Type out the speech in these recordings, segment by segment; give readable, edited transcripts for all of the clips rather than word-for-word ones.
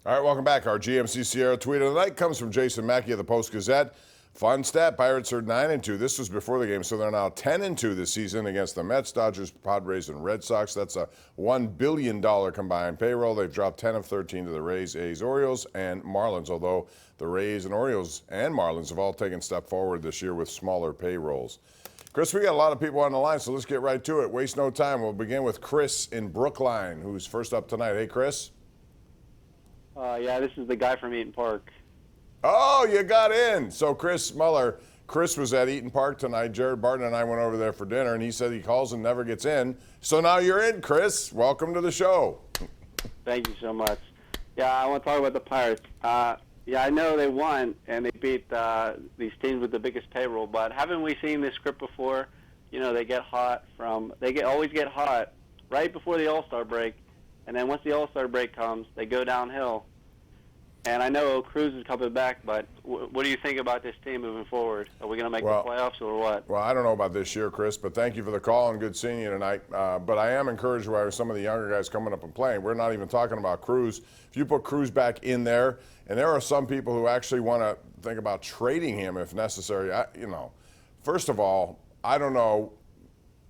All right, welcome back. Our GMC Sierra tweet of the night comes from Jason Mackey of the Post-Gazette. Fun stat, Pirates are 9-2. This was before the game, so they're now 10-2 this season against the Mets, Dodgers, Padres, and Red Sox. That's a $1 billion combined payroll. They've dropped 10 of 13 to the Rays, A's, Orioles, and Marlins, although the Rays and Orioles and Marlins have all taken a step forward this year with smaller payrolls. Chris, we got a lot of people on the line, so let's get right to it. Waste no time. We'll begin with Chris in Brookline, who's first up tonight. Hey, Chris. Yeah, this is the guy from Eaton Park. Oh, you got in. So Chris Mueller, Chris was at Eaton Park tonight. Jared Barton and I went over there for dinner, and he said he calls and never gets in. So now you're in, Chris. Welcome to the show. Thank you so much. Yeah, I want to talk about the Pirates. Yeah, I know they won, and they beat these teams with the biggest payroll, but haven't we seen this script before? You know, they always get hot right before the All-Star break, and then once the All-Star break comes, they go downhill. And I know Cruz is coming back, but what do you think about this team moving forward? Are we going to make the playoffs or what? Well, I don't know about this year, Chris, but thank you for the call and good seeing you tonight. But I am encouraged by some of the younger guys coming up and playing. We're not even talking about Cruz. If you put Cruz back in there, and there are some people who actually want to think about trading him if necessary. First of all, I don't know,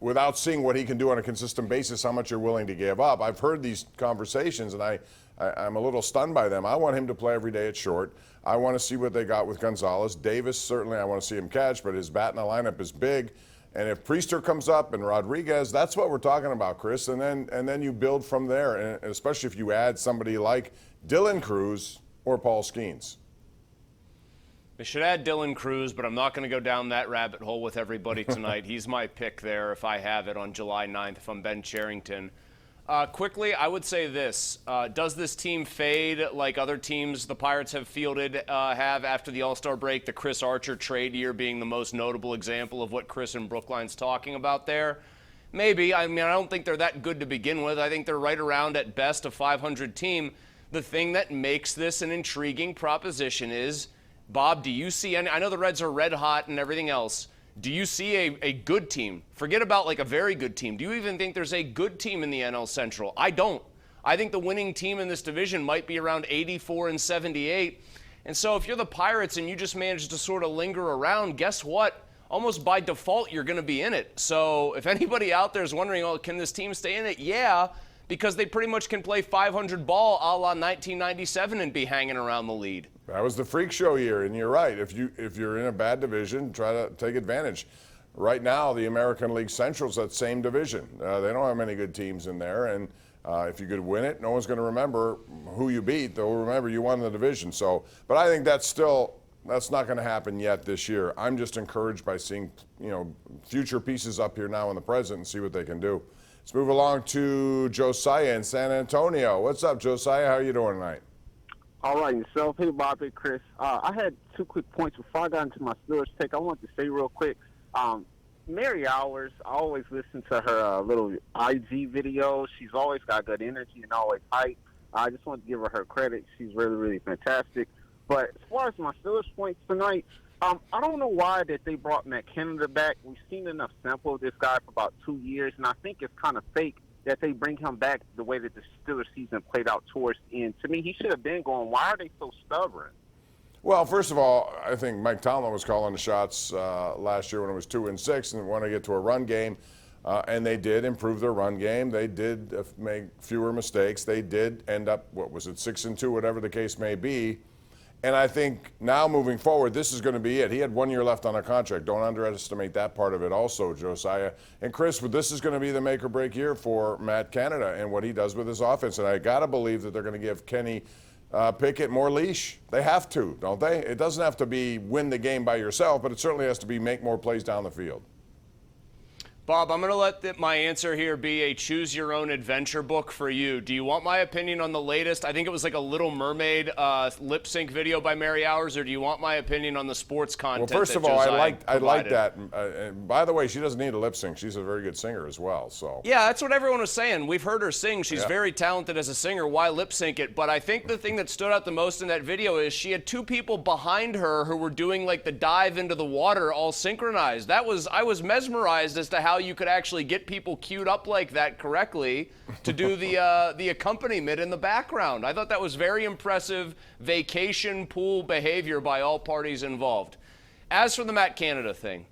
without seeing what he can do on a consistent basis, how much you're willing to give up. I've heard these conversations, and I'm a little stunned by them. I want him to play every day at short. I want to see what they got with Gonzalez. Davis, certainly I want to see him catch, but his bat in the lineup is big. And if Priester comes up and Rodriguez, that's what we're talking about, Chris. And then you build from there, and especially if you add somebody like Dylan Cruz or Paul Skeens. They should add Dylan Cruz, but I'm not going to go down that rabbit hole with everybody tonight. He's my pick there if I have it on July 9th if I'm Ben Cherington. Quickly, I would say this. Does this team fade like other teams the Pirates have fielded have after the All-Star break, the Chris Archer trade year being the most notable example of what Chris in Brookline's talking about there? Maybe. I mean, I don't think they're that good to begin with. I think they're right around at best a 500 team. The thing that makes this an intriguing proposition is, Bob, do you see any? I know the Reds are red hot and everything else. Do you see a good team? Forget about like a very good team. Do you even think there's a good team in the NL Central? I don't. I think the winning team in this division might be around 84 and 78. And so if you're the Pirates and you just manage to sort of linger around, guess what? Almost by default, you're going to be in it. So if anybody out there is wondering, oh, can this team stay in it? Yeah, because they pretty much can play 500 ball a la 1997 and be hanging around the lead. That was the freak show year, and you're right. If you're in a bad division, try to take advantage. Right now, the American League Central's that same division. They don't have many good teams in there, and if you could win it, no one's going to remember who you beat. They'll remember you won the division. So, but I think that's not going to happen yet this year. I'm just encouraged by seeing future pieces up here now in the present and see what they can do. Let's move along to Josiah in San Antonio. What's up, Josiah? How are you doing tonight? All right, yourself. Hey, Bob. Hey, Chris. I had two quick points before I got into my Steelers take. I wanted to say real quick, Mary Hours, I always listen to her little IG videos. She's always got good energy and always hype. I just want to give her credit. She's really, really fantastic. But as far as my Steelers points tonight, I don't know why that they brought Matt Canada back. We've seen enough sample of this guy for about 2 years, and I think it's kind of fake that they bring him back the way that the Steelers season played out towards the end. To me, he should have been going, why are they so stubborn? Well, first of all, I think Mike Tomlin was calling the shots last year when it was 2-6 and wanted to get to a run game, and they did improve their run game. They did make fewer mistakes. They did end up, 6-2, whatever the case may be. And I think now moving forward, this is going to be it. He had 1 year left on a contract. Don't underestimate that part of it also, Josiah. And Chris, this is going to be the make or break year for Matt Canada and what he does with his offense. And I got to believe that they're going to give Kenny Pickett more leash. They have to, don't they? It doesn't have to be win the game by yourself, but it certainly has to be make more plays down the field. Bob, I'm going to let my answer here be a choose-your-own-adventure book for you. Do you want my opinion on the latest? I think it was like a Little Mermaid lip-sync video by Mary Hours, or do you want my opinion on the sports content? Well, first of all, I like that. And by the way, she doesn't need a lip-sync. She's a very good singer as well. So yeah, that's what everyone was saying. We've heard her sing. She's very talented as a singer. Why lip-sync it? But I think the thing that stood out the most in that video is she had two people behind her who were doing like the dive into the water all synchronized. I was mesmerized as to how how you could actually get people queued up like that correctly to do the accompaniment in the background. I thought that was very impressive vacation pool behavior by all parties involved. As for the Matt Canada thing,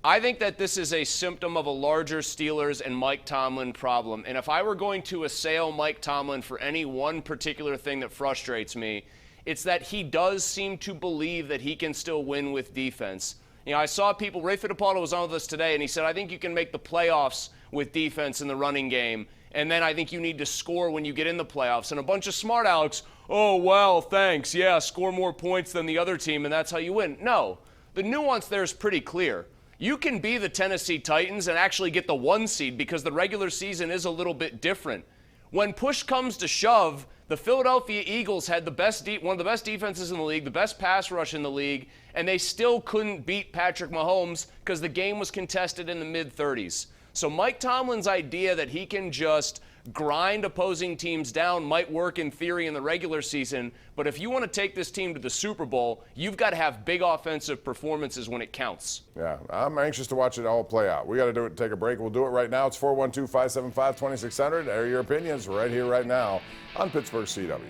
I think that this is a symptom of a larger Steelers and Mike Tomlin problem. And if I were going to assail Mike Tomlin for any one particular thing that frustrates me, it's that he does seem to believe that he can still win with defense. You know, I saw people, Ray Fittipaldo was on with us today, and he said, I think you can make the playoffs with defense in the running game, and then I think you need to score when you get in the playoffs. And a bunch of smart Alex, oh, well, thanks, yeah, score more points than the other team, and that's how you win. No, the nuance there is pretty clear. You can be the Tennessee Titans and actually get the 1 seed because the regular season is a little bit different. When push comes to shove, the Philadelphia Eagles had one of the best defenses in the league, the best pass rush in the league, and they still couldn't beat Patrick Mahomes because the game was contested in the mid-30s. So Mike Tomlin's idea that he can just grind opposing teams down might work in theory in the regular season, but if you want to take this team to the Super Bowl, you've got to have big offensive performances when it counts. Yeah, I'm anxious to watch it all play out. We got to do it. Take a break. We'll do it right now. It's 412-575-2600. Air your opinions right here, right now on Pittsburgh CW.